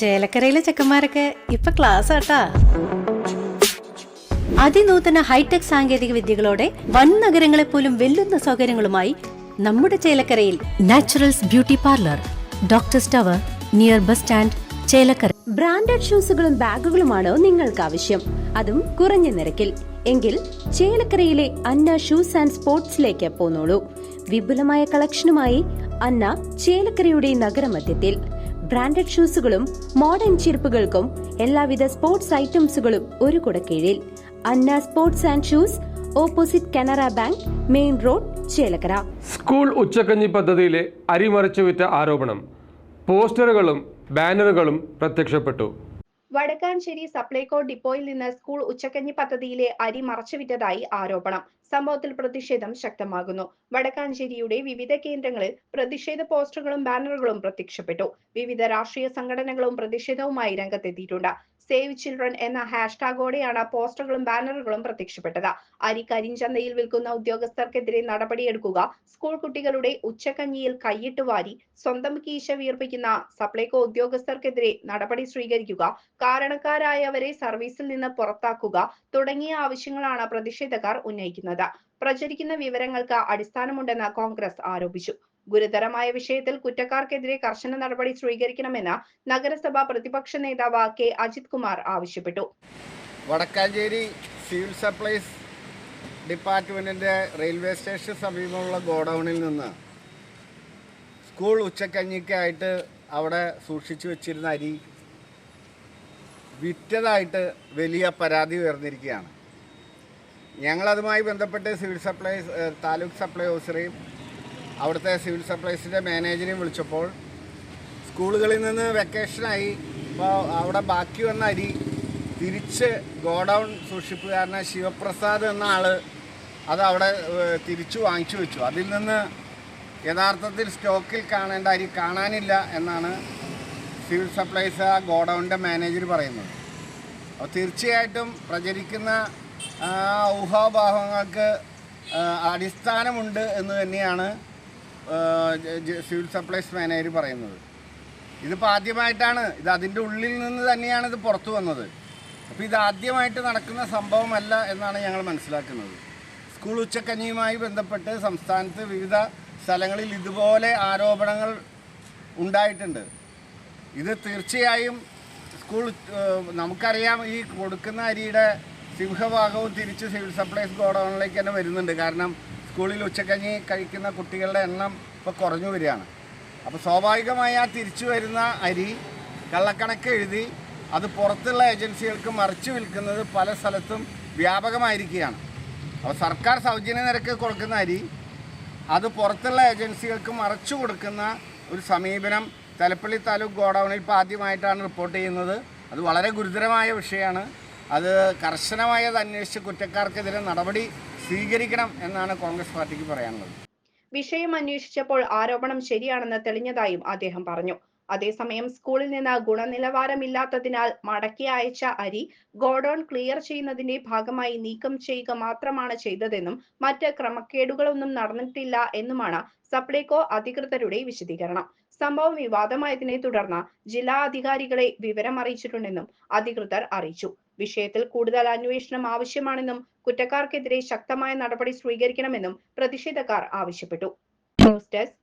ചേലക്കരയിലെ ചെക്കന്മാരൊക്കെ ഇപ്പൊ ക്ലാസ് ആട്ടാ. അതിനൂതന ഹൈടെക് സാങ്കേതിക വിദ്യകളോടെ വൻ നഗരങ്ങളെ പോലും വെല്ലുന്ന സൗകര്യങ്ങളുമായി നമ്മുടെ ചേലക്കരയിൽ naturals beauty parlour, doctors tower, near bus stand, Chelakkara. Branded ഷൂസുകളും ബാഗുകളുമാണോ നിങ്ങൾക്ക് ആവശ്യം? അതും കുറഞ്ഞ നിരക്കിൽ. എങ്കിൽ ചേലക്കരയിലെ അന്ന ഷൂസ് ആൻഡ് സ്പോർട്സിലേക്ക് പോന്നോളൂ. വിപുലമായ കളക്ഷനുമായി അന്ന ചേലക്കരയുടെ നഗരമധ്യത്തിൽ. ബ്രാൻഡഡ് ഷൂസുകളും മോഡേൺ ചെരുപ്പുകൾക്കും എല്ലാവിധ സ്പോർട്സ് ഐറ്റംസുകളും ഒരു കുടക്കീഴിൽ. Anna sports and shoes, opposite Canara bank, main road, Chelakkara. School ഉച്ചക്കഞ്ഞി പദ്ധതിയിലെ അരി മറിച്ചു വിറ്റ ആരോപണം. പോസ്റ്ററുകളും ബാനറുകളും പ്രത്യക്ഷപ്പെട്ടു. വടക്കാഞ്ചേരി സപ്ലൈകോ ഡിപ്പോയിൽ നിന്ന് സ്കൂൾ ഉച്ചക്കഞ്ഞി പദ്ധതിയിലെ അരി മറച്ചുവിറ്റതായി ആരോപണം. സംഭവത്തിൽ പ്രതിഷേധം ശക്തമാകുന്നു. വടക്കാഞ്ചേരിയുടെ വിവിധ കേന്ദ്രങ്ങളിൽ പ്രതിഷേധ പോസ്റ്ററുകളും ബാനറുകളും പ്രത്യക്ഷപ്പെട്ടു. വിവിധ രാഷ്ട്രീയ സംഘടനകളും പ്രതിഷേധവുമായി രംഗത്തെത്തിയിട്ടുണ്ട്. സേവ് ചിൽഡ്രൻ എന്ന ഹാഷ്ടാഗോടെയാണ് പോസ്റ്ററുകളും ബാനറുകളും പ്രത്യക്ഷപ്പെട്ടത്. അരി കരിഞ്ചന്തയിൽ വിൽക്കുന്ന ഉദ്യോഗസ്ഥർക്കെതിരെ നടപടിയെടുക്കുക, സ്കൂൾ കുട്ടികളുടെ ഉച്ചക്കഞ്ഞിയിൽ കൈയിട്ട് വാരി സ്വന്തം കീശ വീർപ്പിക്കുന്ന സപ്ലൈകോ ഉദ്യോഗസ്ഥർക്കെതിരെ നടപടി സ്വീകരിക്കുക, കാരണക്കാരായവരെ സർവീസിൽ നിന്ന് പുറത്താക്കുക തുടങ്ങിയ ആവശ്യങ്ങളാണ് പ്രതിഷേധക്കാർ ഉന്നയിക്കുന്നത്. പ്രചരിക്കുന്ന വിവരങ്ങൾക്ക് അടിസ്ഥാനമുണ്ടെന്ന് കോൺഗ്രസ് ആരോപിച്ചു. ഗുരുതരമായ വിഷയത്തിൽ കുറ്റക്കാർക്കെതിരെ കർശന നടപടി സ്വീകരിക്കണമെന്ന് നഗരസഭാ പ്രതിപക്ഷ നേതാവ് കെ അജിത് കുമാർ ആവശ്യപ്പെട്ടു. വടക്കാഞ്ചേരി സിവിൽ സപ്ലൈസ് ഡിപ്പാർട്ട്മെന്റിന്റെ റെയിൽവേ സ്റ്റേഷൻ സമീപമുള്ള ഗോഡൌണിൽ നിന്ന് സ്കൂൾ ഉച്ചക്കഞ്ഞിക്കായിട്ട് അവിടെ സൂക്ഷിച്ചു വെച്ചിരുന്ന അരി വിറ്റതായിട്ട് വലിയ പരാതി ഉയർന്നിരിക്കുകയാണ്. ഞങ്ങളതുമായി ബന്ധപ്പെട്ട് സിവിൽ സപ്ലൈസ് താലൂക്ക് സപ്ലൈ ഓഫീസറെയും അവിടുത്തെ സിവിൽ സപ്ലൈസിൻ്റെ മാനേജരെയും വിളിച്ചപ്പോൾ സ്കൂളുകളിൽ നിന്ന് വെക്കേഷനായി ഇപ്പോൾ അവിടെ ബാക്കി വന്ന അരി തിരിച്ച് ഗോഡൗൺ സൂക്ഷിപ്പുകാരനെ ശിവപ്രസാദ് എന്ന ആൾ അത് അവിടെ തിരിച്ചു വാങ്ങിച്ചു വെച്ചു. അതിൽ നിന്ന് യഥാർത്ഥത്തിൽ സ്റ്റോക്കിൽ കാണേണ്ട അരി കാണാനില്ല എന്നാണ് സിവിൽ സപ്ലൈസ് ആ ഗോഡൗണിൻ്റെ മാനേജർ പറയുന്നത്. അപ്പോൾ തീർച്ചയായിട്ടും പ്രചരിക്കുന്ന ഊഹാഭാവങ്ങൾക്ക് അടിസ്ഥാനമുണ്ട് എന്ന് തന്നെയാണ് സിവിൽ സപ്ലൈസ് മാനേജർ പറയുന്നത്. ഇതിപ്പോൾ ആദ്യമായിട്ടാണ്, ഇത് അതിൻ്റെ ഉള്ളിൽ നിന്ന് തന്നെയാണ് ഇത് പുറത്തു വന്നത്. അപ്പോൾ ഇത് ആദ്യമായിട്ട് നടക്കുന്ന സംഭവമല്ല എന്നാണ് ഞങ്ങൾ മനസ്സിലാക്കുന്നത്. സ്കൂൾ ഉച്ചക്കഞ്ഞിയുമായി ബന്ധപ്പെട്ട് സംസ്ഥാനത്ത് വിവിധ സ്ഥലങ്ങളിൽ ഇതുപോലെ ആരോപണങ്ങൾ ഉണ്ടായിട്ടുണ്ട്. ഇത് തീർച്ചയായും സ്കൂൾ നമുക്കറിയാം, ഈ കൊടുക്കുന്ന അരിയുടെ സിംഹഭാഗവും തിരിച്ച് സിവിൽ സപ്ലൈസ് ഗോഡൗണിലേക്ക് തന്നെ വരുന്നുണ്ട്. കാരണം സ്കൂളിൽ ഉച്ചക്കഞ്ഞി കഴിക്കുന്ന കുട്ടികളുടെ എണ്ണം ഇപ്പോൾ കുറഞ്ഞു വരികയാണ്. അപ്പോൾ സ്വാഭാവികമായി ആ തിരിച്ചു വരുന്ന അരി കള്ളക്കണക്ക് എഴുതി അത് പുറത്തുള്ള ഏജൻസികൾക്ക് മറിച്ചു വിൽക്കുന്നത് പല സ്ഥലത്തും വ്യാപകമായിരിക്കുകയാണ്. അപ്പോൾ സർക്കാർ സൗജന്യ നിരക്ക് കൊടുക്കുന്ന അരി അത് പുറത്തുള്ള ഏജൻസികൾക്ക് മറച്ചു കൊടുക്കുന്ന ഒരു സമീപനം തലപ്പള്ളി താലൂക്ക് ഗോഡൗണിൽ ഇപ്പോൾ ആദ്യമായിട്ടാണ് റിപ്പോർട്ട് ചെയ്യുന്നത്. അത് വളരെ ഗുരുതരമായ വിഷയമാണ്. അത് കർശനമായത് അന്വേഷിച്ച് കുറ്റക്കാർക്കെതിരെ നടപടി സ്വീകരിക്കണം എന്നാണ് കോൺഗ്രസ് പാർട്ടിക്ക് പറയാനുള്ളത്. വിഷയം അന്വേഷിച്ചപ്പോൾ ആരോപണം ശരിയാണെന്ന് തെളിഞ്ഞതായും അദ്ദേഹം പറഞ്ഞു. അതേസമയം സ്കൂളിൽ നിന്ന് ഗുണനിലവാരമില്ലാത്തതിനാൽ മടക്കി അയച്ച അരി ഗോഡൌൺ ക്ലിയർ ചെയ്യുന്നതിന്റെ ഭാഗമായി നീക്കം ചെയ്യുക മാത്രമാണ് ചെയ്തതെന്നും മറ്റ് ക്രമക്കേടുകളൊന്നും നടന്നിട്ടില്ല എന്നുമാണ് സപ്ലൈകോ അധികൃതരുടെ വിശദീകരണം. സംഭവം വിവാദമായതിനെ തുടർന്ന് ജില്ലാ അധികാരികളെ വിവരം അറിയിച്ചിട്ടുണ്ടെന്നും അധികൃതർ അറിയിച്ചു. വിഷയത്തിൽ കൂടുതൽ അന്വേഷണം ആവശ്യമാണെന്നും കുറ്റക്കാർക്കെതിരെ ശക്തമായ നടപടി സ്വീകരിക്കണമെന്നും പ്രതിഷേധക്കാർ ആവശ്യപ്പെട്ടു. News desk